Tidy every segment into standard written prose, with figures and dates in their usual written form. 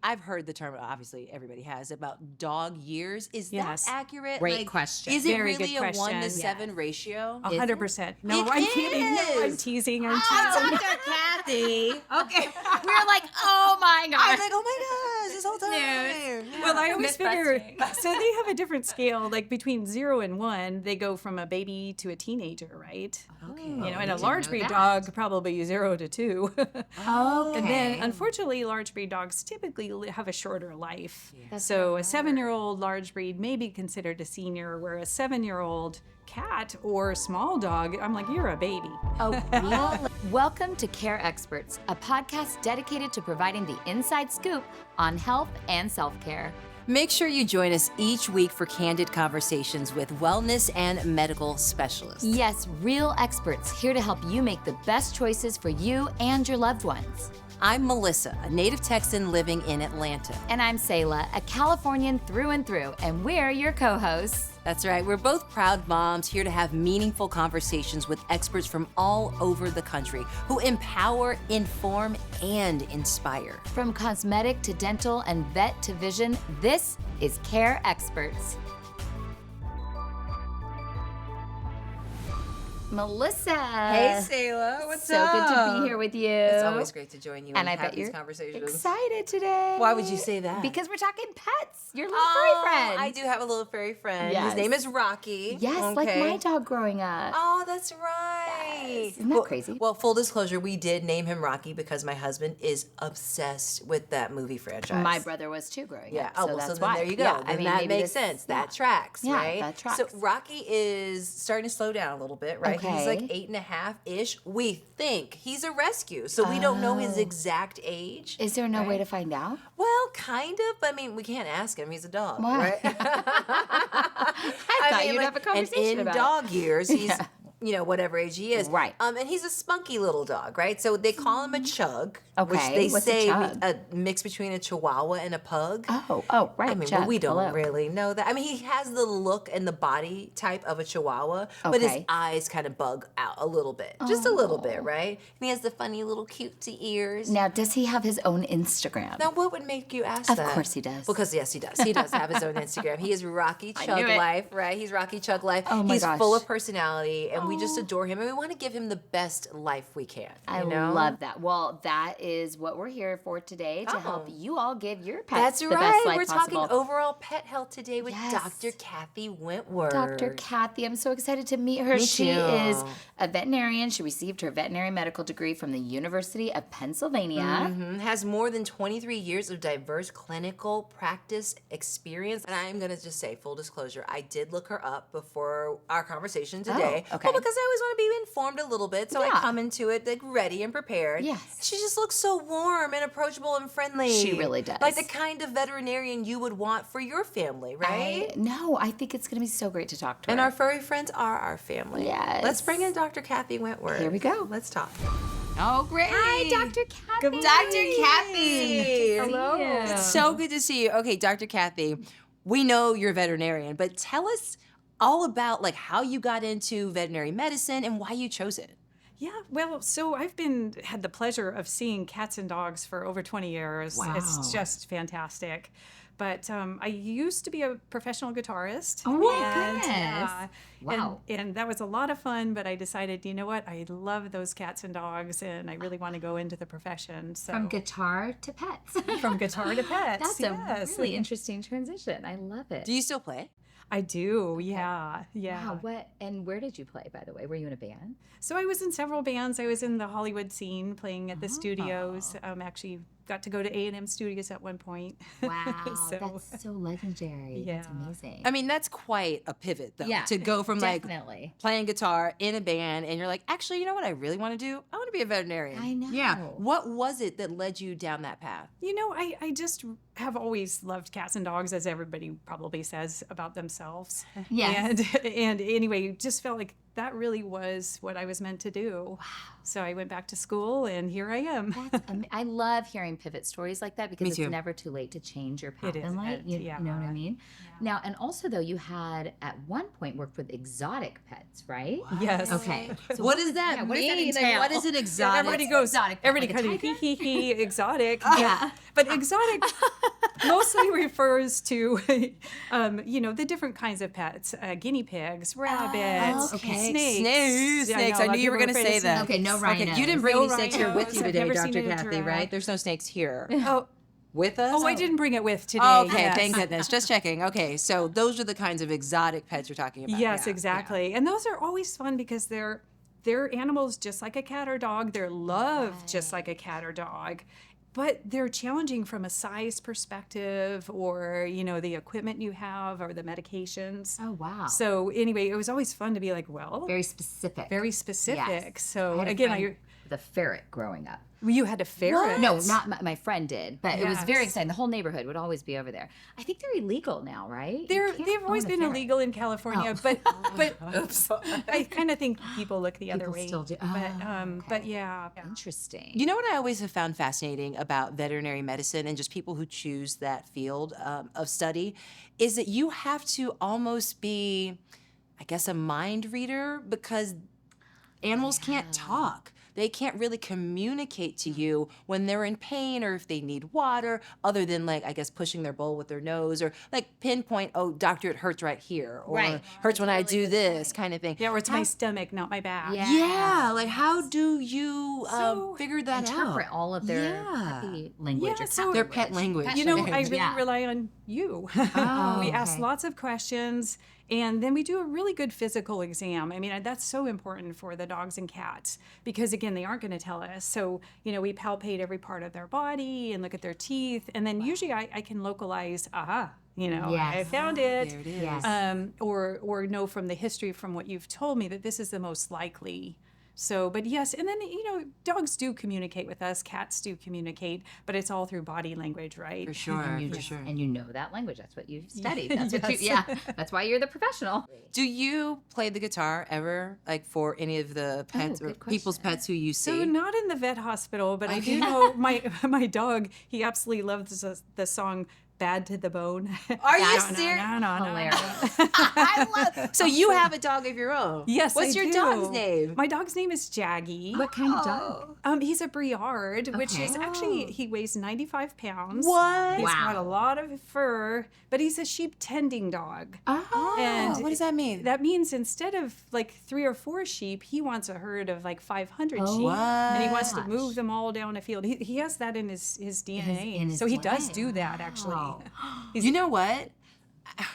I've heard the term, obviously everybody has, about dog years. Is Yes. that accurate? Great question. Is it Very really good a 1 to question. 7 ratio? 100%. No, It I'm kidding. No, I'm is. teasing. I'm Oh, teasing. Dr. Kathy. Okay. We're like, oh my I gosh. was like, oh my gosh, this whole time. Yeah. Well, I always figure, Myth-busting. so they have a different scale, like between 0 and 1, they go from a baby to a teenager, right? Okay. You know, and a didn't large know breed that. dog probably 0 to 2. Okay. And then, unfortunately, large breed dogs typically have a shorter life. That's So what a I 7-year-old large breed may be considered a senior, where a 7-year-old cat or small dog, I'm like, you're a baby. Oh, really? Welcome to Care Experts, a podcast dedicated to providing the inside scoop on health and self-care. Make sure you join us each week for candid conversations with wellness and medical specialists. Yes, real experts here to help you make the best choices for you and your loved ones. I'm Melissa, a native Texan living in Atlanta. And I'm Sayla, a Californian through and through, and we're your co-hosts. That's right, we're both proud moms here to have meaningful conversations with experts from all over the country who empower, inform, and inspire. From cosmetic to dental and vet to vision, this is Care Experts. Melissa. Hey, Sayla, what's so up? good to be here with you. It's always great to join you And and I have bet these you're conversations. excited today. Why would you say that? Because we're talking pets. Your little furry friend. I do have a little furry friend. Yes. His name is Rocky. Yes, like my dog growing up. Oh, that's right. Yes. Isn't that crazy? Well, full disclosure, we did name him Rocky because my husband is obsessed with that movie franchise. My brother was too growing Yeah. up. Oh, So well, that's so then why. there you go. Yeah, Then that maybe makes this- sense. yeah. That tracks, Yeah, right? that tracks. So Rocky is starting to slow down a little bit, right? He's like Okay. 8.5-ish. We think he's a rescue, so we don't know his exact age. Is there no way to find out? Well, kind of. But I mean, we can't ask him. He's a dog, Why? right? I thought you'd have a conversation and in about it. dog years, he's whatever age he is, Right. And he's a spunky little dog, right? So they call him a chug, which Okay, they what's a say chug? a mix between a Chihuahua and a pug. Oh, right. I mean, Chuck, well, we don't hello. really know that. I mean, he has the look and the body type of a Chihuahua, but his Okay. eyes kind of bug out a little bit, just a little bit, right? And he has the funny little cutesy ears. Now, does he have his own Instagram? Now, what would make you ask Of that? course he does. Because, yes, he does. He does have his own Instagram. He is Rocky I Chug knew it. Life, right? He's Rocky Chug Life. Oh, my He's gosh. full of personality, and we just adore him, and we want to give him the best life we can. I you know? love that. Well, that is what we're here for today to help you all give your pets That's the right. best life We're possible. talking overall pet health today with Yes. Dr. Kathy Wentworth. Dr. Kathy, I'm so excited to meet her. Me She too. is a veterinarian. She received her veterinary medical degree from the University of Pennsylvania. Has more than 23 years of diverse clinical practice experience. And I'm going to just say, full disclosure, I did look her up before our conversation today. okay. Well, because I always want to be informed a little bit. So I Yeah. come into it like ready and prepared. Yes. She just looks so warm and approachable and friendly. She really does. Like the kind of veterinarian you would want for your family, right? I think it's going to be so great to talk to her. And our furry friends are our family. Yes. Let's bring in Dr. Kathy Wentworth. Here we go. Let's talk. Oh, great. Hi, Dr. Kathy. Good morning. Dr. Kathy. Hello. It's so good to see you. Okay, Dr. Kathy, we know you're a veterinarian, but tell us all about like how you got into veterinary medicine and why you chose it. Yeah, well, so I've had the pleasure of seeing cats and dogs for over 20 years. Wow. It's just fantastic. But I used to be a professional guitarist. Oh, my and, goodness. Wow. And that was a lot of fun, but I decided, you know what, I love those cats and dogs, and I really want to go into the profession. So From guitar to pets. from guitar to pets. That's yes. a really interesting transition. I love it. Do you still play? I do, yeah. Wow, where did you play, by the way? Were you in a band? So I was in several bands. I was in the Hollywood scene, playing at the studios. Actually got to go to A&M Studios at one point. Wow, So- that's so legendary. That's Yeah. amazing. I mean, that's quite a pivot, though, Yeah, to go from like definitely. playing guitar in a band and you're like, actually, you know what I really want to do? I want to be a veterinarian. I know. Yeah. What was it that led you down that path? You know, I just have always loved cats and dogs, as everybody probably says about themselves. Yes. And anyway, just felt like that really was what I was meant to do. Wow. So I went back to school, and here I am. I love hearing pivot stories like that because Me it's too. never too late to change your path It in life. isn't, You yeah. know what I mean? Yeah. Now, and also though, you had at one point worked with exotic pets, right? Yes. Okay. So What does that what does that mean? Like, entail? what is an exotic? Everybody goes, exotic pet? everybody Like a kind of tiger? hee exotic. Yeah. But exotic mostly refers to, the different kinds of pets, guinea pigs, rabbits, okay. snakes. Snakes. a I lot knew of you were people going to are afraid say of that. Okay, no snakes. rhinos. You didn't bring No any snakes here with rhinos. you I've today, never seen Dr. a Kathy, giraffe. right? There's no snakes here. Oh, With us? I didn't bring it with today. Oh, okay, yes. thank goodness. Just checking. Okay, so those are the kinds of exotic pets you're talking about. Yes, Yeah, exactly. And those are always fun because they're animals just like a cat or dog. They're loved just like a cat or dog. But they're challenging from a size perspective or, the equipment you have or the medications. Oh, wow. So anyway, it was always fun to be like, well, Very specific. very specific. Yes. So I had a again, friend with a ferret growing up. you had a ferret. No, not my friend did, but it was very Yes. exciting. The whole neighborhood would always be over there. I think they're illegal now, right? They've always been illegal in California, but Oops. I kind of think people look the other People way. still do. But yeah. Interesting. You know what I always have found fascinating about veterinary medicine and just people who choose that field of study is that you have to almost be, I guess, a mind reader because animals can't talk. They can't really communicate to you when they're in pain or if they need water, other than like, I guess, pushing their bowl with their nose or like pinpoint, oh, doctor, it hurts right here. Or Right. hurts when I do this kind of thing. Yeah, or it's my stomach, not my back. Yeah. Yeah, like how do you So, figure that Interpret out? all of their Yeah. puppy language Yeah, or so- cat Their pet language. Pet You know, I language, really yeah. rely on you. Oh, We ask okay. lots of questions, and then we do a really good physical exam. I mean, that's so important for the dogs and cats because, again, they aren't going to tell us. So, we palpate every part of their body and look at their teeth, and then usually I can localize, I Yes. found it. There it is. Yes. Or know from the history from what you've told me that this is the most likely. So, but yes, and then, dogs do communicate with us, cats do communicate, but it's all through body language, right? For sure, And for sure. and you know that language. That's what you've studied. That's what you, Yes. yeah. That's why you're the professional. Do you play the guitar ever, like for any of the pets or good people's question. pets who you see? So not in the vet hospital, but I do know my dog, he absolutely loves the song Bad to the Bone. Are you No, serious? No. Hilarious. I love. So you have a dog of your own? Yes, What's I your do. dog's name? My dog's name is Jaggy. What kind of dog? He's a Briard, which is Okay. actually, he weighs 95 pounds. What? He's Wow. got a lot of fur, but he's a sheep tending dog. Oh. And what does that mean? That means instead of like 3 or 4 sheep, he wants a herd of like 500 Oh, sheep. And he wants to gosh. move them all down a field. He has that in his DNA. in his so he does blood. do that actually. Wow. You know what?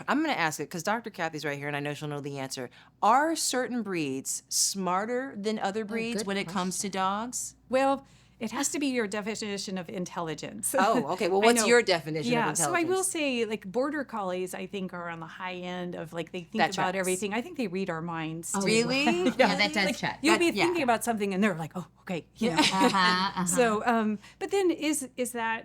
I'm going to ask it because Dr. Kathy's right here and I know she'll know the answer. Are certain breeds smarter than other breeds good when it comes to dogs? Well, it has to be your definition of intelligence. Oh, okay. Well, I what's know. your definition Yeah, of intelligence? so I will say, like, border collies, I think, are on the high end of, like, they think That about tracks. everything. I think they read our minds. too. Really? Yeah, that does check. You'll be yeah. thinking about something, and they're like, oh, okay. So, but then is that,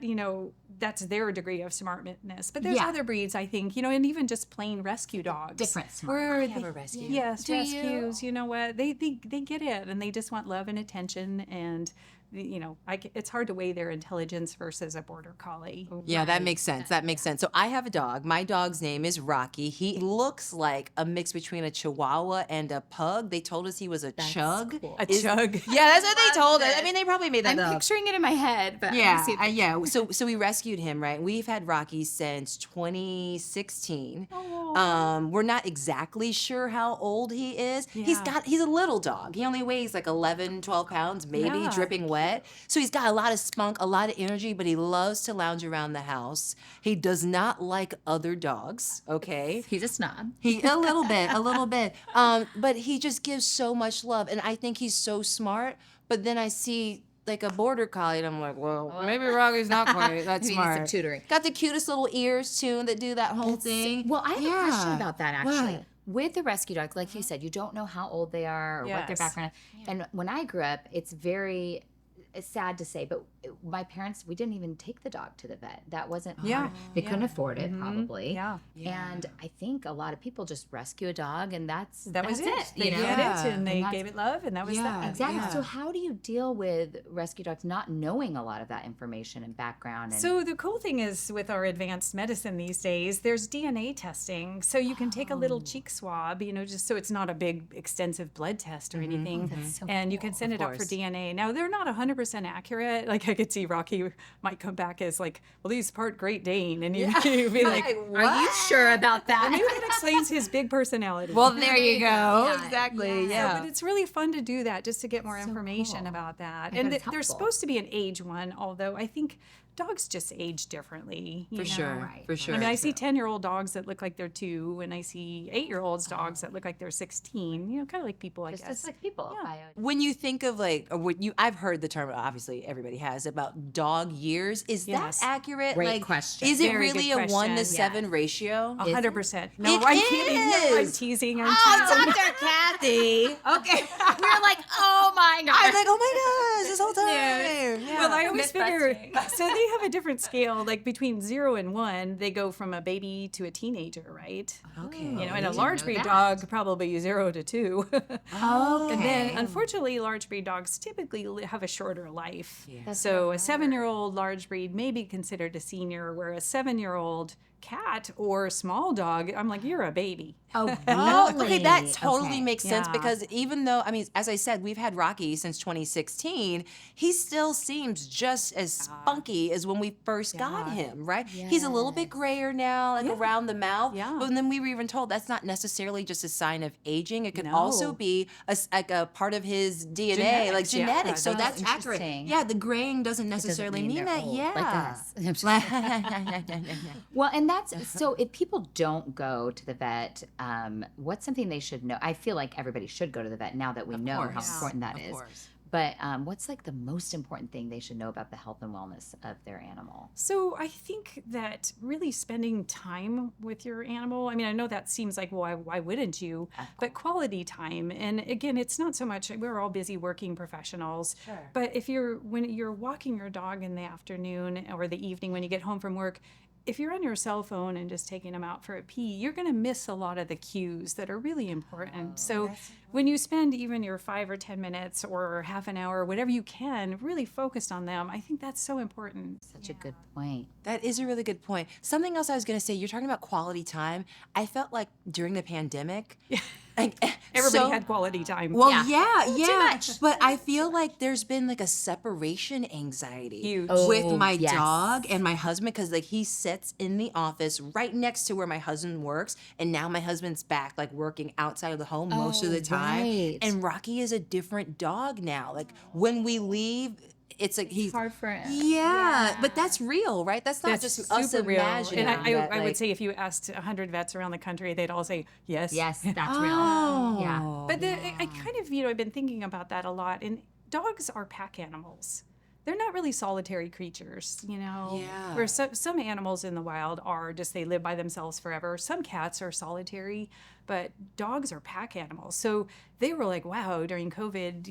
that's their degree of smartness. But there's Yeah. other breeds, I think, and even just plain rescue dogs. Different smart. Where have they- a rescue. Yes, Do you? rescues. You know what? They get it, and they just want love and attention, and it's hard to weigh their intelligence versus a border collie. Yeah, that makes sense. That makes sense. So I have a dog. My dog's name is Rocky. He looks like a mix between a Chihuahua and a pug. They told us he was a chug. cool. A chug. Yeah, that's what they told us. it. I mean, they probably made that I'm up. picturing it in my head, but Yeah, I see yeah. So we rescued him, right? We've had Rocky since 2016. We're not exactly sure how old he is. Yeah. He's a little dog. He only weighs like 11, 12 pounds, maybe, Yeah. dripping wet. So he's got a lot of spunk, a lot of energy, but he loves to lounge around the house. He does not like other dogs, okay? He's a snob. A little bit. But he just gives so much love, and I think he's so smart. But then I see like a border collie, and I'm like, well, maybe Rocky's not quite that Maybe he needs smart. some tutoring. Got the cutest little ears too that do that whole thing. Well, I have a question Yeah. about that actually. What? With the rescue dogs, like you said, you don't know how old they are or what their Yes. background is. And when I grew up, it's sad to say, but my parents, we didn't even take the dog to the vet. That wasn't Yeah. hard. They couldn't afford it, probably. Yeah. And I think a lot of people just rescue a dog, and that was it. You They know? fed Yeah. it and they that's- gave it love, and that was that. Exactly. Yeah. So how do you deal with rescue dogs not knowing a lot of that information and background? And So the cool thing is with our advanced medicine these days, there's DNA testing. So you can take a little cheek swab, just so it's not a big extensive blood test or anything. so And you can send it up for course. DNA. Now they're not 100% accurate. Like I could see Rocky might come back as like, well, he's part Great Dane. And you'd be like, are you sure about that? maybe that explains his big personality. Well, there you go. Yeah. Exactly. Yeah. Yeah. But it's really fun to do that just to get more information cool. about that. I And bet it's there's helpful. supposed to be an age one, although I think dogs just age differently. For sure. Right. For sure. I mean, I see 10-year-old dogs that look like they're 2, and I see 8-year-olds dogs that look like they're 16. Kind of like people, I Just guess. like people. Yeah. When you think of I've heard the term, obviously everybody has, about dog years. Is Yes. that accurate? Great question. Is it Very good really a 1 to question. 7 ratio? 100%. No, It I'm kidding. No, I'm is. teasing. I'm Oh, teasing. Dr. Kathy. Okay. We were like, oh my God. I'm like, oh my gosh, this whole time. Yeah. Well, I always figure, Myth-busting. so they have a different scale. Like between 0 and 1, they go from a baby to a teenager, right? okay. And a didn't large know breed that. dog probably 0 to 2. Oh, And then, unfortunately, large breed dogs typically have a shorter life. Yeah. So a 7-year-old large breed may be considered a senior, where a 7-year-old cat or small dog, I'm like, you're a baby. Oh, Oh, okay, that really? totally Okay. makes sense Yeah. because even though, I mean, as I said, we've had Rocky since 2016, he still seems just as spunky as when we first got Yeah. him, right? He's a little bit grayer now, like around the mouth. Yeah. But then we were even told that's not necessarily just a sign of aging. It could No. also be like a part of his DNA, like Genetics, yeah. genetics. So That's that's accurate. interesting. Yeah, the graying doesn't Doesn't necessarily mean they're that. old, Yeah. like us. Well, and that's so if people don't go to the vet, what's something they should know? I feel like everybody should go to the vet now that we know how course. important that Of is. course. But what's like the most important thing they should know about the health and wellness of their animal? So I think that really spending time with your animal, I mean, I know that seems like, well, why wouldn't you? But quality time. And again, it's not so much, we're all busy working professionals. Sure. But when you're walking your dog in the afternoon or the evening when you get home from work, if you're on your cell phone and just taking them out for a pee, you're going to miss a lot of the cues that are really important. So when you spend even your 5 or 10 minutes or half an hour, whatever you can, really focused on them, I think that's so important. Such a good point. That is a really good point. Something else I was going to say, you're talking about quality time. I felt like during the pandemic, like, Everybody had quality time. Well, Yeah. yeah. much. But I feel like there's been like a separation anxiety Huge. with Oh, my yes. dog and my husband because like he sits in the office right next to where my husband works, and now my husband's back like working outside of the home most of the time. right. And Rocky is a different dog now. Like when we leave, it's like he's Hard for him. yeah, but that's real, right? That's not That's just us super real. imagining. And I that, would like- say if you asked 100 vets around the country, they'd all say yes. Yes, that's Oh. real. Yeah. But I kind of, I've been thinking about that a lot. And dogs are pack animals. They're not really solitary creatures, Yeah. Where some animals in the wild are just, they live by themselves forever. Some cats are solitary, but dogs are pack animals. So they were like, wow, during COVID,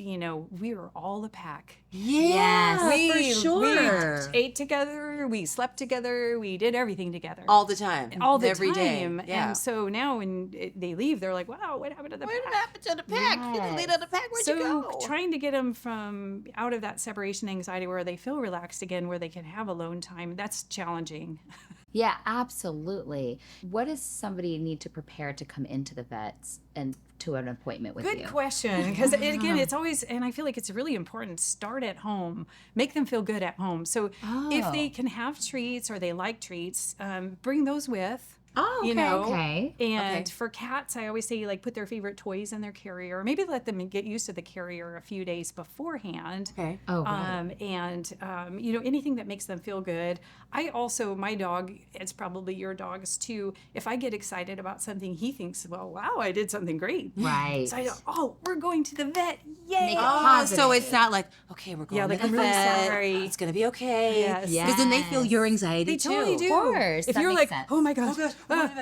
we were all a pack. Yeah, Yes, for sure. We ate together, we slept together, we did everything together. All the time. all the every day. time. Yeah. And so now when they leave, they're like, wow, what happened to the pack? happened to the pack? Yes. lead of the pack. Where'd So trying to get them from out of that separation anxiety where they feel relaxed again, where they can have alone time, that's challenging. Yeah, absolutely. What does somebody need to prepare to come into the vets and to an appointment with Good you? question. Because again, it's always, and I feel like it's really important, start at home, make them feel good at home. So if they can have treats or they like treats, bring those with. Oh, You know, Okay. and Okay. for cats, I always say put their favorite toys in their carrier. Maybe let them get used to the carrier a few days beforehand. Okay. Oh, right. Anything that makes them feel good. I also, my dog, it's probably your dog's too. If I get excited about something, he thinks, well, wow, I did something great. Right. So I go, oh, we're going to the vet. Yay. Make it Oh, positive. so it's not like, okay, we're going Yeah, to like, the I'm really vet. sorry. It's going to be okay. Yes. Because then they feel your anxiety They too. totally do. course, If that you're makes like, sense. oh my gosh,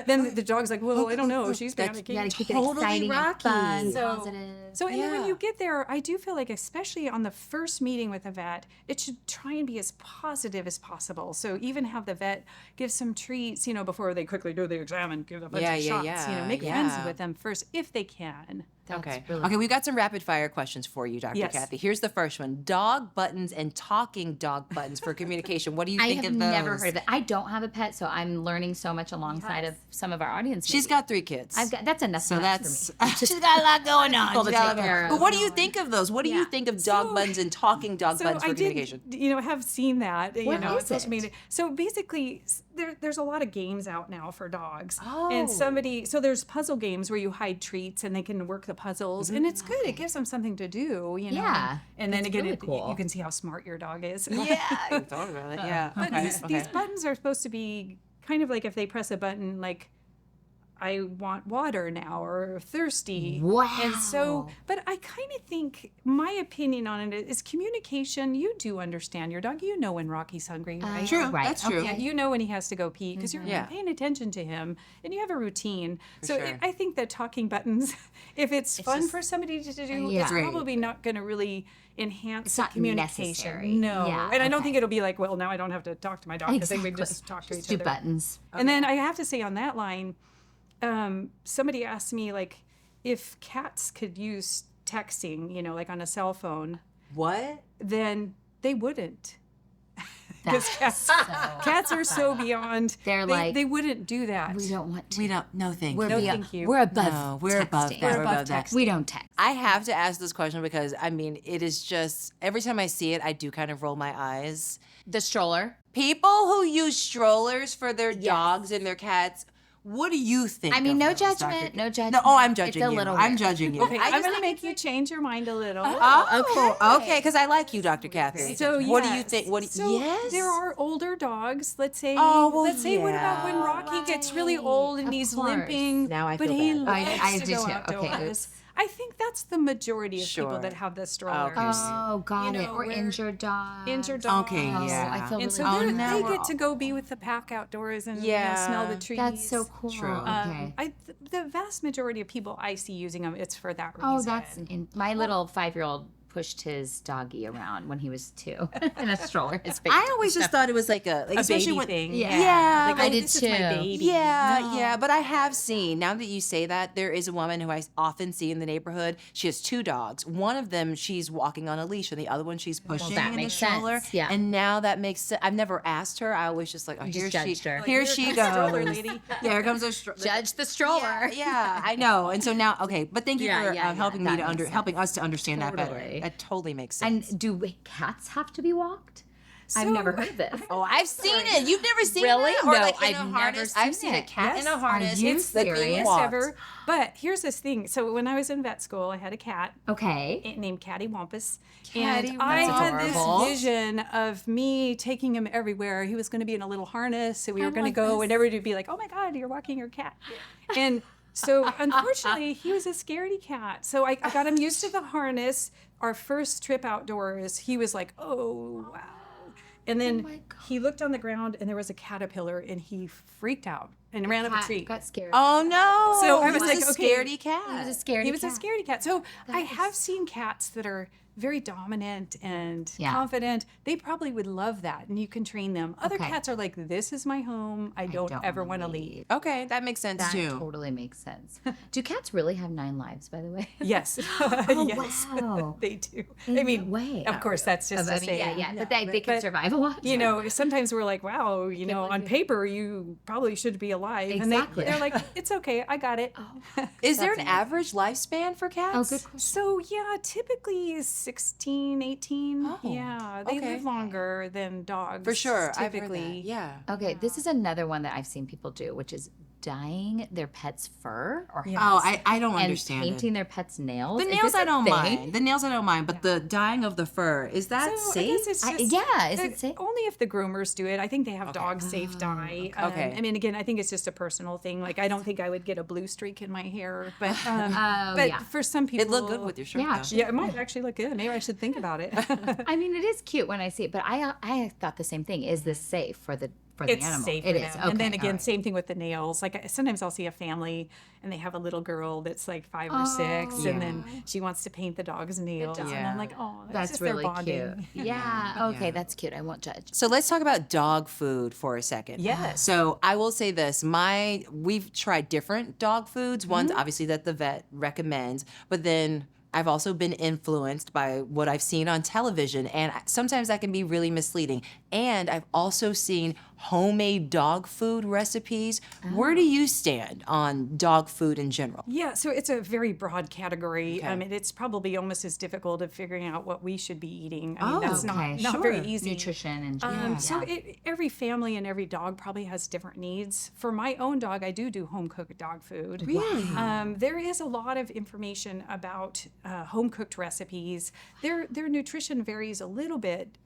then the dog's like, well, I don't know. She's panicking. You gotta keep it Totally exciting and Rocky. fun, So- positive. So, and then when Yeah. you get there, I do feel like, especially on the first meeting with a vet, it should try and be as positive as possible. So even have the vet give some treats, before they quickly do the exam and give a bunch of shots. Make friends with them first if they can. That's Okay. really Okay, we've got some rapid fire questions for you, Dr. Yes. Kathy. Here's the first one. Dog buttons and talking dog buttons for communication. What do you I think have of those? never heard of it. I don't have a pet, so I'm learning so much alongside of some of our audience. She's members. got 3 kids. I've got that's enough. so much that's for me. she's got a lot going on. People to She's got a take lot care going on. of. But what do you think of those? What do you Yeah. think of dog buttons and talking dog buttons for I communication? did, have seen that. What on is social it? media. So basically, there's a lot of games out now for dogs. Oh. And so there's puzzle games where you hide treats and they can work the puzzles, and it's good. It gives them something to do. Yeah. And then That's again, really cool. you can see how smart your dog is. Yeah, I thought about it. Yeah. But Okay. these buttons are supposed to be kind of like if they press a button, like, I want water now, or thirsty. Wow. And so, but I kind of think my opinion on it is communication. You do understand your dog. You know when Rocky's hungry, right? True. Right. That's true. Yeah, you know when he has to go pee because you're Yeah. paying attention to him and you have a routine. So sure. I think that talking buttons, if it's fun just- for somebody to do, Yeah. it's Great. probably not going to really enhance It's the not communication. necessary. No. Yeah, And I don't okay. think it'll be like, well, now I don't have to talk to my dog because Exactly. we just talk to Just each do other. buttons. And then I have to say on that line, somebody asked me, like, if cats could use texting, like on a cell phone, What? then they wouldn't. Because That's cats are so beyond. They're they, like, they wouldn't do that. we don't want to. We don't. No, thank We're, you. No, beyond- thank you. we're above. No, we're above texting. that. We're above that. texting. We don't text. I have to ask this question because it is just every time I see it, I do kind of roll my eyes. The stroller. People who use strollers for their dogs and their cats. What do you think? I mean, of no those, judgment. Dr. No judgment. No, oh, I'm judging It's a you. little I'm weird. judging you. Okay, I I'm just going to think make you change your mind a little. Okay, because I like you, Dr. Kathy. So what do you yes. think? So yes. there are older dogs. Let's say. Oh, well, let's say what about when yeah. Rocky gets really old and Of he's course. limping? Now I but feel he bad. loves I to do go too. outdoors. Okay, oops. I think that's the majority of Sure. people that have the stroller. Okay. Oh, got You it. know, Or where- injured dogs. Injured dogs. Okay, Oh, yeah. I feel And so really Oh, bad. they no. get to go be with the pack outdoors and smell the Yeah. trees. That's so cool. True. Okay. The vast majority of people I see using them, it's for that reason. Oh, that's my little 5-year-old pushed his doggy around when he was 2 in a stroller. His big I always just thought it was like a especially baby when, thing. Yeah, Like, I oh, did this is my too. baby. Yeah, but I have seen, now that you say that, there is a woman who I often see in the neighborhood. She has 2 dogs. One of them, she's walking on a leash, and the other one, she's pushing that in the makes stroller. sense, yeah. And now that makes sense. I've never asked her. I always just like, oh, You here just she, judged her. here Like, she here's the stroller goes. lady. Yeah, here comes a stroller. Judge the stroller. Yeah, I know. And so now, okay, but thank you Yeah, for yeah, helping that me to makes helping us to understand that better. Totally. That totally makes sense. And do cats have to be walked? I've So- never heard of this. Oh, I've seen it. You've never seen Really? that? Or No, like in I've a never harness. seen I've seen a it. cat in a Yes. harness. Are you It's the serious? thing Best walked. ever. But here's this thing. So when I was in vet school, I had a cat Okay. named Catty Wampus. Catty And I Wampus. had Adorable. this vision of me taking him everywhere. He was going to be in a little harness, and we were going to love go, this. and everybody would be like, oh my God, you're walking your cat. And so unfortunately, he was a scaredy cat. So I got him used to the harness. Our first trip outdoors, he was like, oh, wow. And then my God. he looked on the ground, and there was a caterpillar, and he freaked out and ran up a Cat tree. got scared. Oh no! So I He was like, a okay. scaredy cat. He was a scaredy He was cat. a scaredy cat. So I is- have seen cats that are very dominant and Yeah. confident. They probably would love that, and you can train them. Other Okay. cats are like, this is my home. I don't ever want to leave. Okay, that makes sense That too. totally makes sense. Do cats really have 9 lives, by the way? Yes. Oh, yes. wow. They do. In I mean, what way? of course, that's just I to mean, say. yeah. But they can But, survive a lot. You know, sometimes we're like, wow, on paper, you probably should be alive. Exactly. And they're like, it's okay. I got it. Is there an That's average lifespan for cats? Oh, good question. So yeah, typically 16, 18. Oh, Yeah, they okay. live longer than dogs. For sure. I've heard Typically. that. Yeah. Okay, this is another one that I've seen people do, which is dyeing their pet's fur or Yeah. Oh, I don't and understand painting it. their pet's nails. The Is nails this I a don't thing? mind. The nails I don't mind, but the dyeing of the fur, is that So I safe? guess it's just, yeah, is that it safe? only if the groomers do it. I think they have dog safe dye. Okay. I mean, again, I think it's just a personal thing. Like, I don't think I would get a blue streak in my hair, but Oh, but yeah. for some people, It looked good with your shirt. Yeah, though. Yeah, it might actually look good. Maybe I should think about it. I mean, it is cute when I see it, but I thought the same thing. Is this safe for the It's animal. safe It for is. them. Okay. And then all again, right. same thing with the nails. Like sometimes I'll see a family and they have a little girl that's like 5 or 6, Yeah. and then she wants to paint the dog's nails, and Yeah. I'm like, oh, That's just really their cute. bonding. Yeah. Okay, Yeah. that's cute. I won't judge. So let's talk about dog food for a second. Yes. So I will say this: we've tried different dog foods. Ones obviously that the vet recommends, but then I've also been influenced by what I've seen on television, and sometimes that can be really misleading. And I've also seen homemade dog food recipes. Where do you stand on dog food in general? Yeah, so it's a very broad category. Okay. And it's probably almost as difficult of figuring out what we should be eating. I mean, Oh, that's okay, not very sure. easy. Nutrition and So every family and every dog probably has different needs. For my own dog, I do home cooked dog food. Really? There is a lot of information about home cooked recipes. Their nutrition varies a little bit.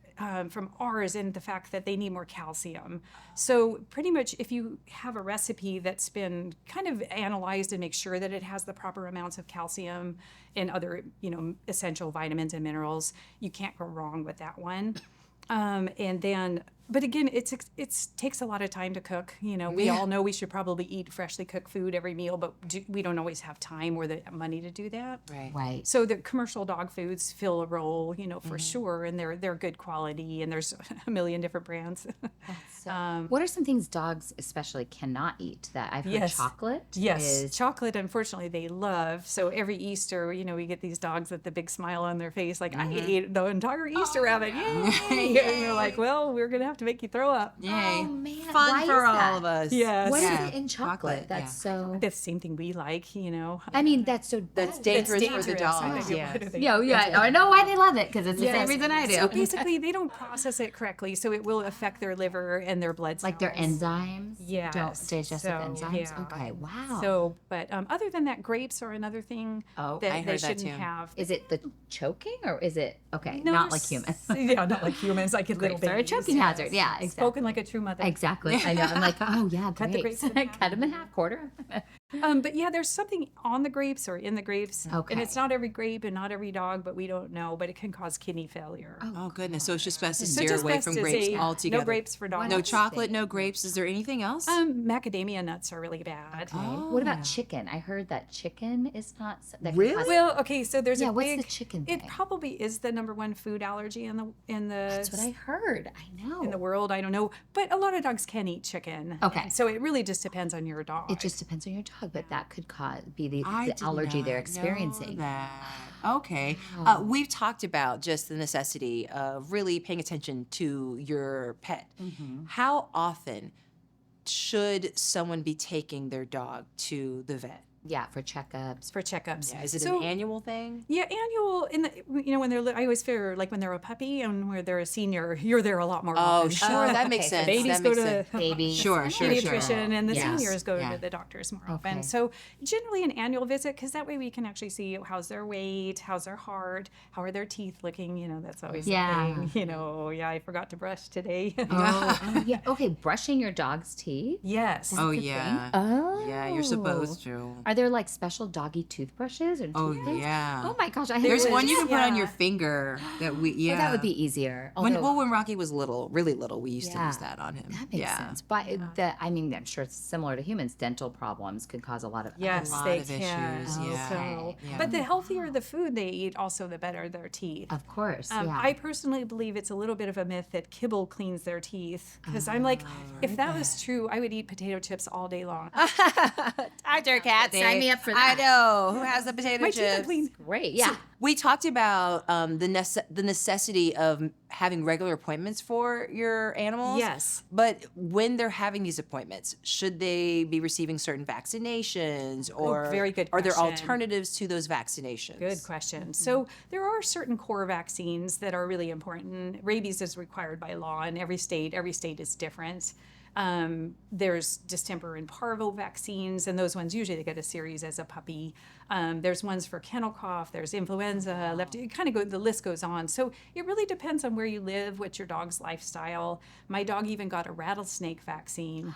From ours, in the fact that they need more calcium. So pretty much if you have a recipe that's been kind of analyzed and make sure that it has the proper amounts of calcium and other, essential vitamins and minerals, you can't go wrong with that one. But again, it takes a lot of time to cook. We all know we should probably eat freshly cooked food every meal, but we don't always have time or the money to do that. Right. So the commercial dog foods fill a role, for sure, and they're good quality, and there's a million different brands. What are some things dogs especially cannot eat that I've heard? Yes. Chocolate. Yes, Is, chocolate, unfortunately, they love. So every Easter, we get these dogs with the big smile on their face, like, I ate the entire Easter rabbit. Yay! And we're like, well, we're going to have to make you throw up. Yay. Oh, man. Fun Why for is all that? of us. Yes. What is Yeah. it in chocolate? Chocolate, That's yeah. so. That's the same thing we like. I mean, that's so. That's dangerous for the dangerous. dogs. What Yes. are they- Yeah. I know why they love it because it's the Yes. same reason I do. So basically, they don't process it correctly, so it will affect their liver and their blood cells. Like their enzymes. Yes. Don't digestive So, enzymes. yeah. Okay. Wow. So, but other than that, grapes are another thing Oh, that I they heard that shouldn't too. have. is it the choking or is it okay? No, not like humans. Yeah, not like humans, like little Grapes are a babies. choking hazard. Yeah, exactly. Spoken like a true mother. Exactly. I know. I'm like, oh yeah, Cut the grapes. grapes in half. Cut them in half, quarter. But yeah, there's something on the grapes or in the grapes. Okay. And it's not every grape and not every dog, but we don't know. But it can cause kidney failure. Oh goodness! So it's just best to So steer just away best from to grapes say altogether. No grapes for dogs. No What chocolate, no grapes. Is there anything else? Macadamia nuts are really bad. What about chicken? I heard that chicken is not. That can Really? cause- Well, okay, so there's Yeah, a what's big. the chicken It thing? probably is the number one food allergy in the That's what I heard. I know. in the world. I don't know, but a lot of dogs can eat chicken. Okay. And so it really just depends on your dog. It just depends on your dog, but that could be the I did allergy they're not experiencing. know that. Okay. We've talked about just the necessity of really paying attention to your pet. How often should someone be taking their dog to the vet? Yeah, for checkups. for checkups. Is it So- an annual thing? Yeah, annual in the when they're I always feel like when they're a puppy and when they're a senior, you're there a lot more. Oh, often. sure. That makes okay, so sense. Babies that go makes to sense. Babies. Sure, sure, pediatrician, and the Yes. seniors go Yeah. to the doctors more Okay. often. So generally an annual visit, because that way we can actually see how's their weight, how's their heart, how are their teeth looking. That's always Yeah. the thing. Yeah, I forgot to brush today. Oh, yeah. Okay, brushing your dog's teeth. Yes. Oh, Good yeah. thing. Oh. Yeah, you're supposed to. Are there like special doggy toothbrushes or Oh, toothpicks? yeah. Oh my gosh, I There's hate one this. you can put on your Yeah. finger that Well, that would be easier. Although, When Rocky was little, really little, we used to Yeah. use that on him. that makes yeah. sense. But I'm sure it's similar to humans. Dental problems could cause a lot of Yes, lot they of can. issues, yeah. So, Yeah. but the healthier the food they eat, also the better their teeth. Of course, yeah. I personally believe it's a little bit of a myth that kibble cleans their teeth. Because I'm like, if that was true, I would eat potato chips all day long. Dr. Cat, Sign me up for that. I know. Who has the potato My teeth are chips? clean. Great, yeah. We talked about the necessity of having regular appointments for your animals. Yes. But when they're having these appointments, should they be receiving certain vaccinations, or very good are there question. alternatives to those vaccinations? Good question. So there are certain core vaccines that are really important. Rabies is required by law in every state. Every state is different. There's distemper and parvo vaccines, and those ones usually they get a series as a puppy. There's ones for kennel cough. There's influenza. The list goes on. So it really depends on where you live, what's your dog's lifestyle. My dog even got a rattlesnake vaccine.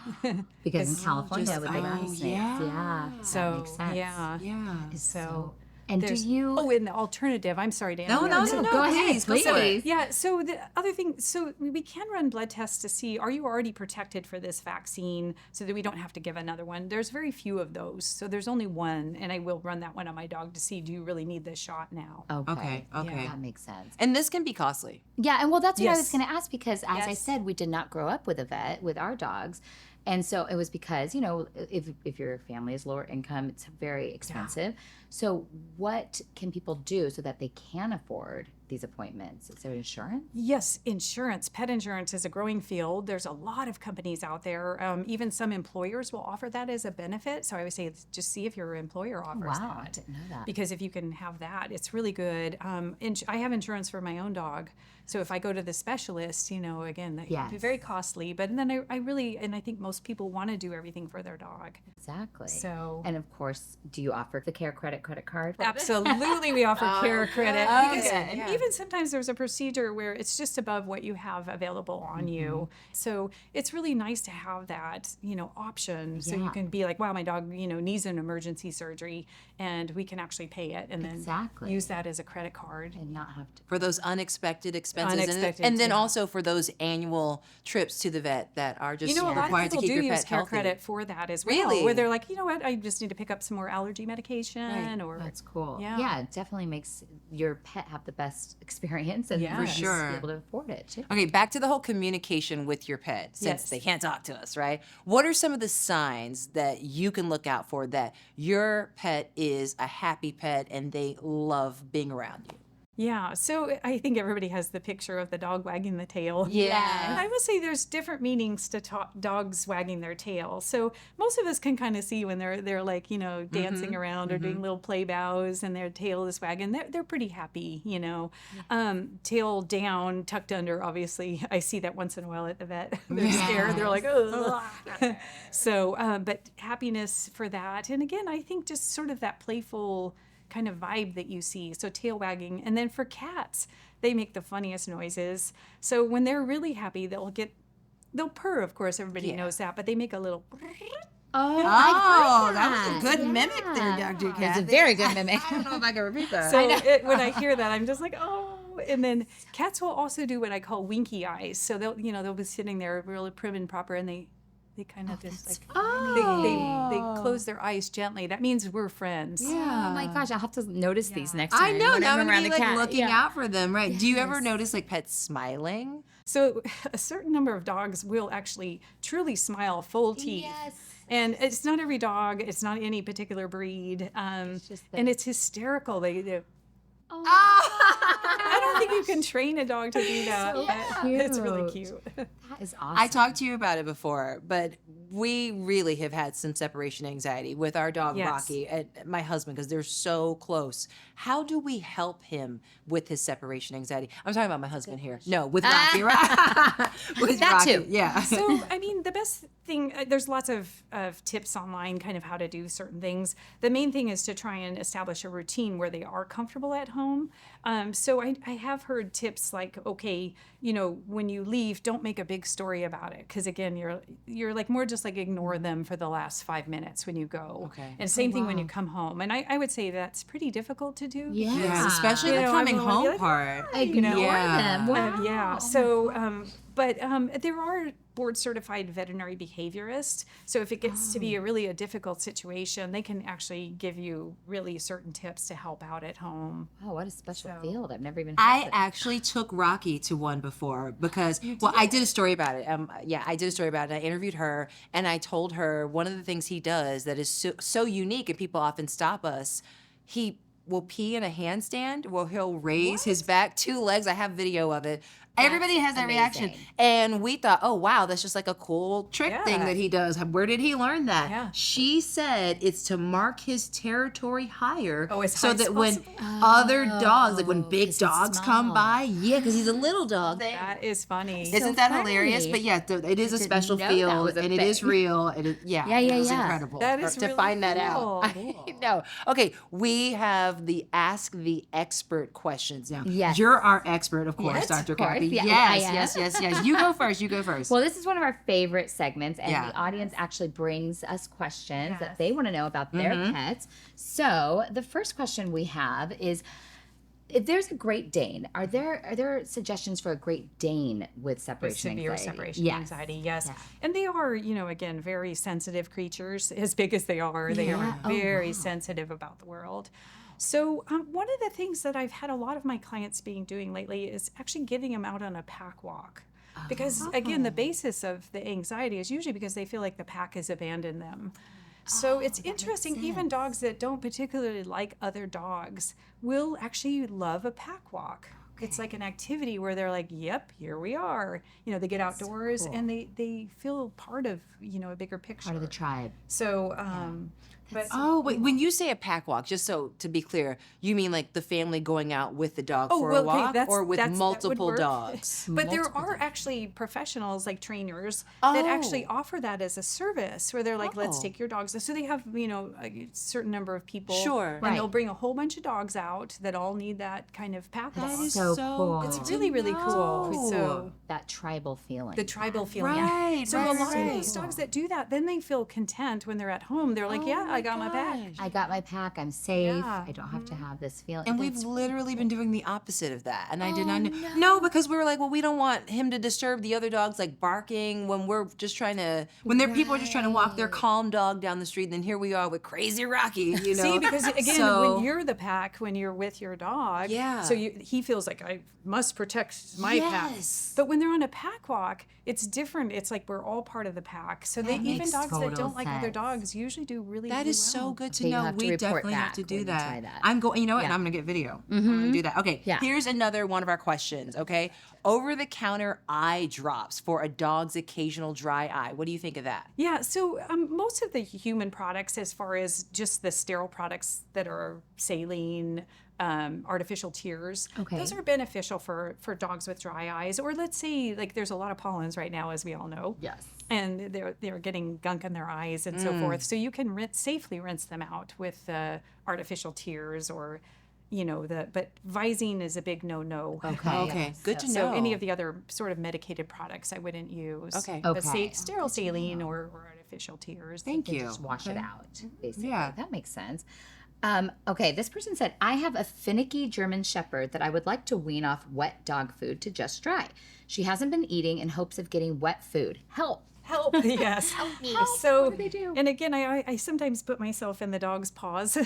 Because in California just- with the oh, rattlesnakes, yeah. yeah. So that makes sense. yeah. Yeah. So And do you? Oh, and the alternative. I'm sorry to No, interrupt. no, no, no. Go ahead, Please, go for it. Yeah, so the other thing, so we can run blood tests to see, are you already protected for this vaccine so that we don't have to give another one? There's very few of those. So there's only one, and I will run that one on my dog to see, do you really need this shot now? Okay. That makes sense. And this can be costly. Yeah, and well, that's what I was Yes. going to ask because, as I Yes. said, we did not grow up with a vet with our dogs. And so it was because, if your family is lower income, it's very expensive. So what can people do so that they can afford these appointments? Is there insurance? Yes, insurance. Pet insurance is a growing field. There's a lot of companies out there. Even some employers will offer that as a benefit. So I would say just see if your employer offers Wow, I that. didn't know that. Because if you can have that, it's really good. I have insurance for my own dog. So if I go to the specialist, again, that can be Yes. very costly. But then I think most people want to do everything for their dog. Exactly. So- and of course, do you offer the CareCredit credit card? Absolutely, we offer CareCredit. Because yeah. even sometimes there's a procedure where it's just above what you have available on you. So it's really nice to have that, option. So you Yeah. can be like, wow, my dog, needs an emergency surgery, and we can actually pay it, and then Exactly. use that as a credit card. And not have to. For those unexpected expenses. Unexpected, and then yeah. also for those annual trips to the vet that are just A lot of required to people keep do your use pet healthy. CareCredit for that as well. Really? Where they're like, you know what, I just need to pick up some more allergy medication, or That's cool. Yeah. Yeah, it definitely makes your pet have the best experience and Yeah. for For sure. be able to afford it too. Okay, back to the whole communication with your pet, since Yes. they can't talk to us, right? What are some of the signs that you can look out for that your pet is a happy pet and they love being around you? Yeah, so I think everybody has the picture of the dog wagging the tail. Yeah. And I will say there's different meanings to dogs wagging their tail. So most of us can kind of see when they're like, dancing around or doing little play bows and their tail is wagging. They're pretty happy, Tail down, tucked under, obviously. I see that once in a while at the vet. They're scared. They're like, oh. So, but happiness for that. And again, I think just sort of that playful kind of vibe that you see. So tail wagging. And then for cats, they make the funniest noises. So when they're really happy, they'll purr, of course, everybody knows that, but they make a little Oh, that was a good mimic there, Dr. It's Kathy. a very good mimic. I don't know if I can repeat that. So when I hear that, I'm just like, oh. And then cats will also do what I call winky eyes. So they'll be sitting there really prim and proper, and they kind of just like they close their eyes gently. That means we're friends. Oh my gosh, I'll have to notice these next I time. know, when now I'm I'm around gonna be a like cat. looking Yeah. out for them, right? Do you ever notice like pets smiling? So a certain number of dogs will actually truly smile full teeth. Yes. And it's not every dog. It's not any particular breed. just And it's hysterical. They Oh. I don't think you can train a dog to do that. But it's really cute. That is awesome. I talked to you about it before, but we really have had some separation anxiety with our dog Yes. Rocky and my husband because they're so close. How do we help him with his separation anxiety? I'm talking about my husband here. No, with Rocky, right? With That Rocky, too. yeah. So, I mean, the best thing, there's lots of tips online, kind of how to do certain things. The main thing is to try and establish a routine where they are comfortable at home. So I have heard tips like, okay, when you leave, don't make a big story about it. Because again, you're like more just like ignore them for the last 5 minutes when you go. Okay. And same thing when you come home. And I would say that's pretty difficult to do. Yeah. Yes, especially the You know, coming everyone would be home like, part. Ignore Yeah. them. Wow. Yeah. So, but there are board certified veterinary behaviorists. So if it gets to be a difficult situation, they can actually give you really certain tips to help out at home. Oh, what a special field. I've never even I heard of it. actually took Rocky to one before because, I did a story about it. I did a story about it. I interviewed her and I told her one of the things he does that is so unique and people often stop us. He will pee in a handstand where he'll raise his back, 2 legs. I have video of it. Everybody has that reaction. amazing. And we thought, oh, wow, that's just like a cool trick thing Yeah. that he does. Where did he learn that? Yeah. She said it's to mark his territory higher Oh, as so high as that when possible? other dogs, like when big 'cause he's dogs come small. by, because he's a little dog. That is funny. Isn't that hilarious? But yeah, it is a didn't special know that field was a and it is thing. real. It is, Yeah, it yeah, was yeah. incredible That is to really find that cool. out. I know. Okay, we have the Ask the Expert questions now. Yes. You're our expert, of course, Yes, Dr. of course. Kathy. Yeah, Yes, I am. yes. You go first. You go first. Well, this is one of our favorite segments, and Yeah. the audience actually brings us questions that Yes. they want to know about their pets. So the first question we have is, if there's a Great Dane, are there suggestions for a Great Dane with With separation severe anxiety? separation Yes. anxiety, yes. Yeah. And they are, again, very sensitive creatures. As big as they are very sensitive about the world. So one of the things that I've had a lot of my clients doing lately is actually getting them out on a pack walk. Because again, the basis of the anxiety is usually because they feel like the pack has abandoned them. So it's interesting, even dogs that don't particularly like other dogs will actually love a pack walk. It's like an activity where they're like, yep, here we are. They get outdoors and they feel part of, a bigger picture. Part of the tribe. So, but Oh, wait, when you say a pack walk, just so to be clear, you mean like the family going out with the dog for a walk or with that would multiple work. does? But there are actually professionals like trainers that actually offer that as a service where they're like, let's take your dogs. So they have, a certain number of people. Sure. And they'll bring a whole bunch of dogs out that all need that kind of pack walk. That is so cool. It's really, really cool. So That tribal feeling. the tribal feeling. Right, So right, a lot right. of these dogs that do that, then they feel content when they're at home. They're like, yeah, I got my pack. I got my pack. I'm safe. Yeah. I don't have to have this feeling. And we've literally been doing the opposite of that. And I did not know. No, because we were like, well, we don't want him to disturb the other dogs, like barking when we're just trying to, when people are just trying to walk their calm dog down the street. And then here we are with crazy Rocky, See, because again, So- when you're the pack, when you're with your dog, Yeah. so he feels like I must protect my pack. Yes. But when they're on a pack walk, it's different. It's like we're all part of the pack. So even makes dogs that total don't like other sense. dogs usually do really, That really is so well. good to Okay, you know. have to We report definitely have back to do when you that. try that. I'm going, you know what? Yeah. I'm going to get video. I'm going to do that. Okay. Yeah. Here's another one of our questions. Okay. Over the counter eye drops for a dog's occasional dry eye. What do you think of that? Yeah, so most of the human products, as far as just the sterile products that are saline, artificial tears, Okay. those are beneficial for dogs with dry eyes. Or let's say, like, there's a lot of pollens right now, as we all know. Yes. And they're getting gunk in their eyes and so forth. So you can safely rinse them out with artificial tears or, but Visine is a big no-no. Okay. Good to know. So any of the other sort of medicated products I wouldn't use. Okay. But Okay. sterile saline or artificial tears. Thank you. Just wash it out, basically. Yeah. That makes sense. Okay, this person said, I have a finicky German Shepherd that I would like to wean off wet dog food to just dry. She hasn't been eating in hopes of getting wet food. Help. Help, yes. So, what do they do? And again, I sometimes put myself in the dog's paws and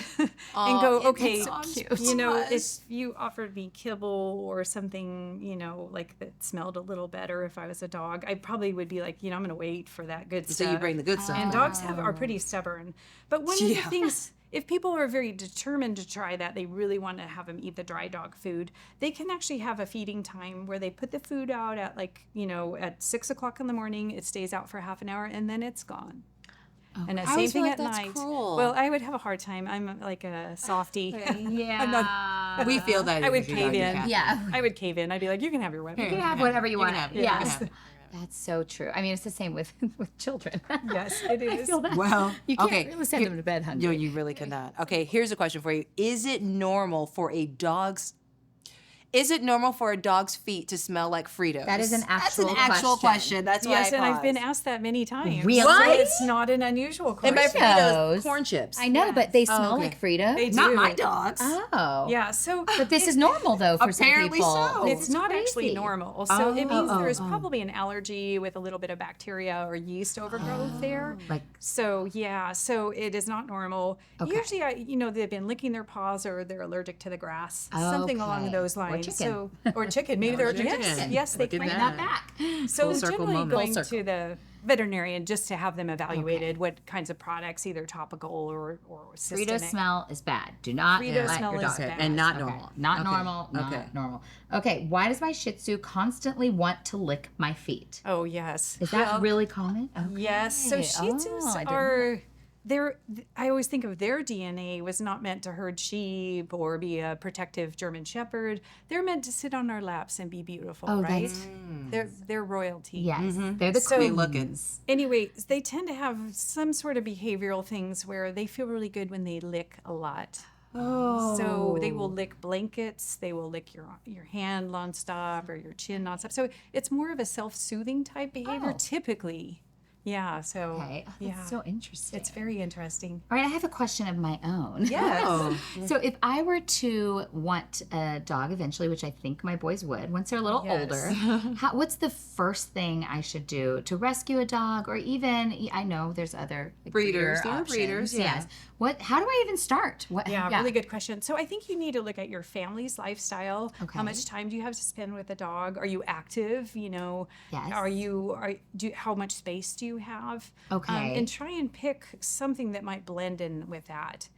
go, okay, if you offered me kibble or something, like that smelled a little better if I was a dog, I probably would be like, I'm going to wait for that good stuff. So you bring the good stuff. And dogs are pretty stubborn. But one of the things, if people are very determined to try that, they really want to have them eat the dry dog food, they can actually have a feeding time where they put the food out at at 6 o'clock in the morning, it stays out for half an hour, and then it's gone. And the I same always feel thing like at that's night. cruel. Well, I would have a hard time. I'm like a softie. Yeah. We feel that. I would with your cave dog, your in. cat. Yeah. I would cave in. I'd be like, you can have your wet You food. can have whatever you You want. can have it. Yes. You can have it. That's so true. I mean, it's the same with children. Yes, it I is. feel that. Well, You can't okay. really send them to bed hungry. No, you really cannot. Okay, here's a question for you. Is it normal for a dog's feet to smell like Fritos? That is an actual That's an actual question. That's why Yes, I and I've been paused. asked that many times. Really? So it's not an unusual And question. by Fritos, Fritos. corn chips. I know, but they smell okay. like Fritos. They do. Not my dogs. Oh. Yeah, so But this is normal, though, for Apparently some people. so. it's not actually crazy. normal. So it means there's oh. probably an allergy with a little bit of bacteria or yeast overgrowth there. Like, So yeah, so it is not normal. Okay. Usually, they've been licking their paws or they're allergic to the grass, something along Okay. those Or lines. chicken. Or chicken. Maybe they're chicken. yes, they Look at claim that. that back. So Full circle generally moment. going Full circle. to the veterinarian just to have them evaluated what kinds of products, either topical or systemic. Fritos smell is bad. Do not Fritos let smell your is dog. bad. And not Okay. normal. Not Okay. normal. Not Okay. normal. Okay. Why does my Shih Tzu constantly want to lick my feet? Oh yes. Is that Well, really common? Yes. So Okay. Shih Tzus Oh, I didn't know are I always think of their DNA was not meant to herd sheep or be a protective German Shepherd. They're meant to sit on our laps and be beautiful, Oh, right? that's- They're royalty. Yes. They're the So- queens. looking. Anyways, they tend to have some sort of behavioral things where they feel really good when they lick a lot. Oh. So they will lick blankets, they will lick your hand nonstop or your chin nonstop. So it's more of a self-soothing type behavior Oh. typically. Yeah, so Okay. Oh, yeah. that's so interesting. It's very interesting. All right, I have a question of my own. Yes. Oh. So if I were to want a dog eventually, which I think my boys would, once they're a little Yes. older, what's the first thing I should do to rescue a dog, or even I know there's other like, Breeders. breeder There are options. breeders, yeah. Yes. How do I even start? Yeah, really good question. So I think you need to look at your family's lifestyle. Okay. How much time do you have to spend with a dog? Are you active? You know, Yes. how much space do you have? Okay. And try and pick something that might blend in with that.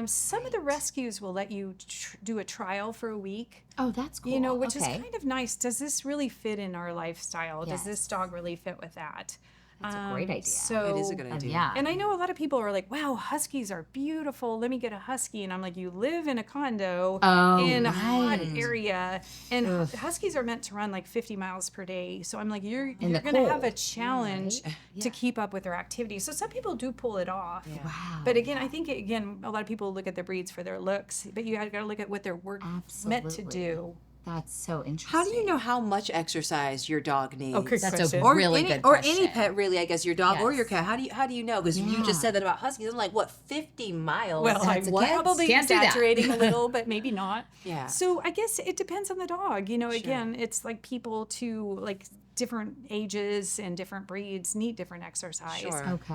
Some of the rescues will let you do a trial for a week. Oh, that's cool. You know, which is Okay. kind of nice. Does this really fit in our lifestyle? Does this Yes. dog really fit with that? That's a great idea. So It is a good idea. Yeah. and I know a lot of people are like, wow, huskies are beautiful. Let me get a husky. And I'm like, you live in a condo in a hot right. area. And huskies are meant to run like 50 miles per day. So I'm like, you're the going to have a cold, challenge right? to keep up with their activity. So some people do pull it off. Wow. But again, I think, a lot of people look at the breeds for their looks, but you got to look at what they're meant to Absolutely. do. That's so interesting. How do you know how much exercise your dog needs? Okay, That's question. a Or really any, good or question. any pet, really. I guess your dog or Yes. your cat. How do you know? Because you Yeah. just said that about huskies. I'm like, what, 50 miles? Well, That's I'm what? probably Can't do that. exaggerating a little, but maybe not. Yeah. So I guess it depends on the dog. You know, again, it's like people to like different ages and different breeds need different exercise. Sure. Okay.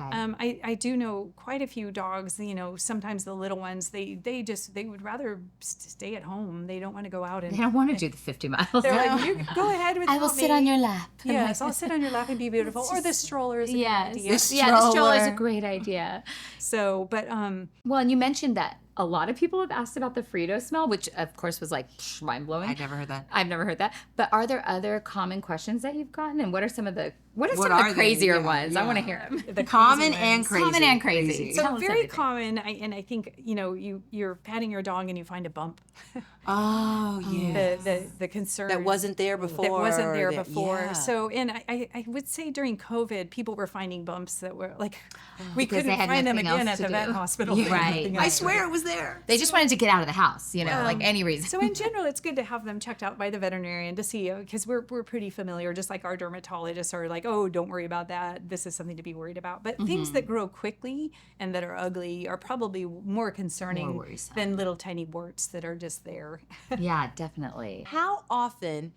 I do know quite a few dogs, you know, sometimes the little ones, they would rather stay at home. They don't want to go out and They don't want to do the 50 miles. they're like, you go ahead with I will sit on your lap. Yes, I'll sit on your lap and be beautiful. Or the stroller is a good Yes. idea. Yeah, the stroller is a stroller. great idea. So, but Well, and you mentioned that a lot of people have asked about the Frito smell, which of course was like mind blowing. I never heard that. I've never heard that. But are there other common questions that you've gotten? And what are some of the What some of are the they? crazier Yeah, ones? I yeah. want to hear them. the Common crazy and ones. crazy. Common and crazy. So Tell us very everything. common, and I think, you know, you're patting your dog and you find a bump. Oh, yeah. The concern That wasn't there before. that wasn't there that- before. yeah. So, and I would say during COVID, people were finding bumps that were like, we Because they couldn't had find them nothing again else at to the vet do. hospital. Yeah. Right, Nothing right. I else. swear it was there. They just wanted to get out of the house, you know, like any reason. So in general, it's good to have them checked out by the veterinarian to see, because we're pretty familiar, just like our dermatologists are like, oh, don't worry about that. This is something to be worried about. But things that grow quickly and that are ugly are probably more concerning worrisome. than little tiny warts that are just there. Yeah, definitely. How often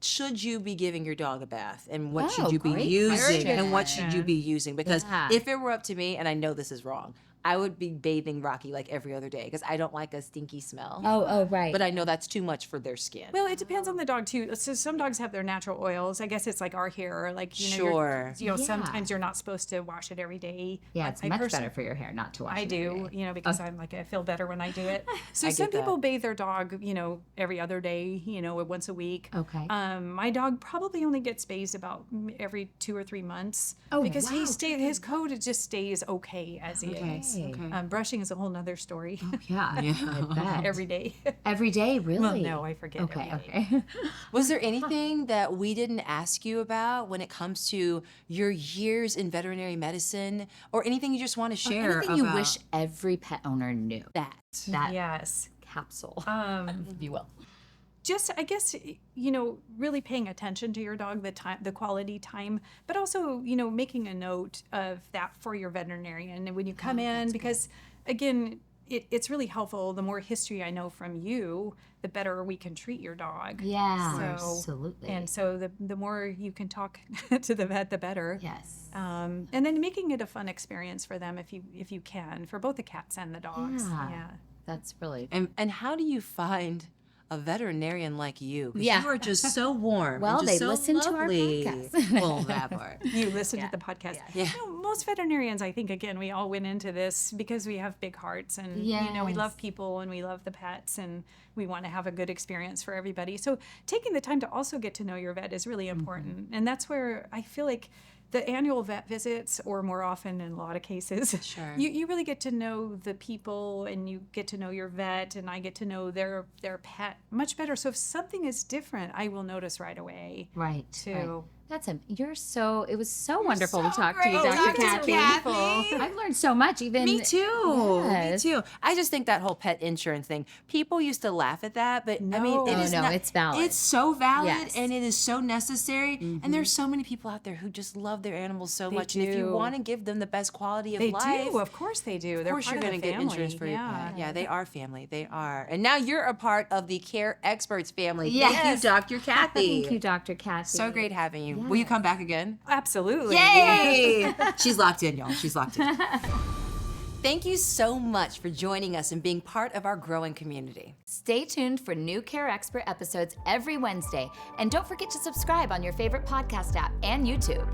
should you be giving your dog a bath, and what Oh, should you be great using, question. and what should you be using? Because Yeah. if it were up to me, and I know this is wrong, I would be bathing Rocky like every other day because I don't like a stinky smell. Oh, right. But I know that's too much for their skin. Well, it depends on the dog too. So some dogs have their natural oils. I guess it's like our hair, like Sure. You know, Yeah. sometimes you're not supposed to wash it every day. Yeah, it's I much person- better for your hair not to wash I it do, every day. you know, because I'm like I feel better when I do it. So I some get that. people bathe their dog, you know, every other day, you know, once a week. Okay. My dog probably only gets bathed about every 2 or 3 months. Oh, because wow. his coat it just stays okay as he is. Okay. Brushing is a whole nother story. Yeah, I bet. Every day. Every day, really? Well, no, I forget. Okay, every day. okay. Was there anything that we didn't ask you about when it comes to your years in veterinary medicine, or anything you just want to share Anything you about wish every pet owner knew. that? That Yes. capsule, if you will. Just I guess, you know, really paying attention to your dog, the quality time, but also, you know, making a note of that for your veterinarian and when you come in, because again, it's really helpful. The more history I know from you, the better we can treat your dog. Yeah, So- absolutely. And so the more you can talk to the vet, the better. yes. And then making it a fun experience for them if you can, for both the cats and the dogs. Yeah. Yeah. That's really And how do you find a veterinarian like you? 'Cause Yeah. you are just so warm. Well, and just they so listen to our lovely. podcast. Well, that part. You listen to the podcast. Yeah. You know, most veterinarians, I think, again, we all went into this because we have big hearts and, you know, we love Yes. people and we love the pets and we want to have a good experience for everybody. So taking the time to also get to know your vet is really important. And that's where I feel like the annual vet visits, or more often in a lot of cases, Sure. you really get to know the people and you get to know your vet, and I get to know their pet much better. So if something is different, I will notice right away. right. Too. right. It was so wonderful to talk to you, great, Dr. Dr. Kathy. I've learned so much, even. Me too. Yes. Me too. I just think that whole pet insurance thing, people used to laugh at that, but I mean, it No. is No, not, it's valid. It's so valid Yes. and it is so necessary. And there's so many people out there who just love their animals so much. And if you do. want to give them the best quality of They life, do. Of course they do. of They're course part you're of going the to get family. insurance for your Yeah. pet. Yeah, they are family. They are. And now you're a part of the Care Experts family. Thank Yes. you, Dr. Kathy. Thank you, Dr. Kathy. So great having you. Will you come back again? Absolutely. Yay! She's locked in, y'all. She's locked in. Thank you so much for joining us and being part of our growing community. Stay tuned for new Care Expert episodes every Wednesday. And don't forget to subscribe on your favorite podcast app and YouTube.